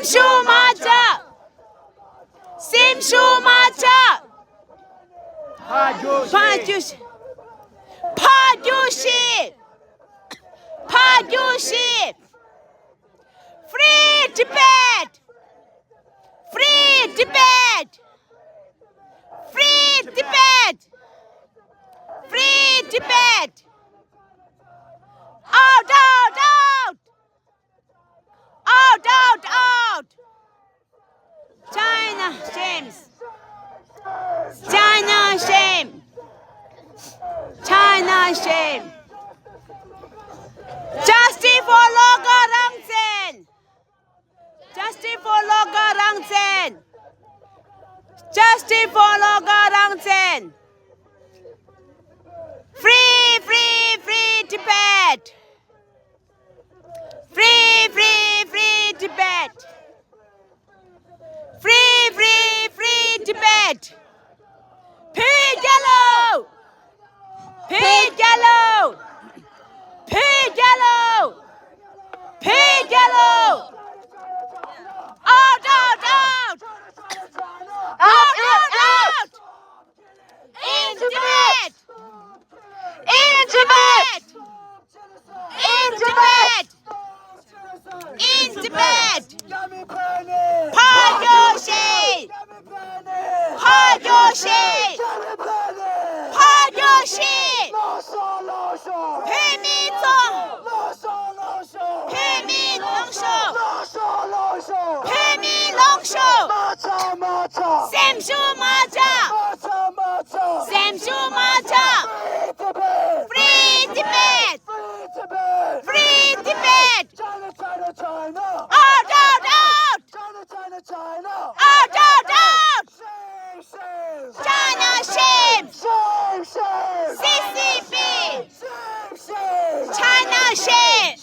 Simshumacha. Simshumacha. Pajushi. Pajushi. Pajushi. Free Tibet. Free Tibet. Free Tibet. Free Tibet. Out, out, out. Out, out, out. China shames. China shame. China shame. Justice for Loga Rangsen. Justice for Loga Rangsen. Justice for Loga Rangsen. Free, free, free Tibet. Free, free, free Tibet. Free, free, free Tibet. Pig yellow. Pig yellow. Pig yellow. Pig yellow. Out, out, out. Out, out, out. In Tibet. In Tibet. In Tibet. In Tibet. Pajushi. Pajushi. Pajushi. Pimito. Pimi Longsho. Pimi Longsho. Simshumacha. Simshumacha. Free Tibet. Free Tibet. China. Out, out, out. China. Out, out, out. Shame. China shame. Shame. CCP. Shame. China shame.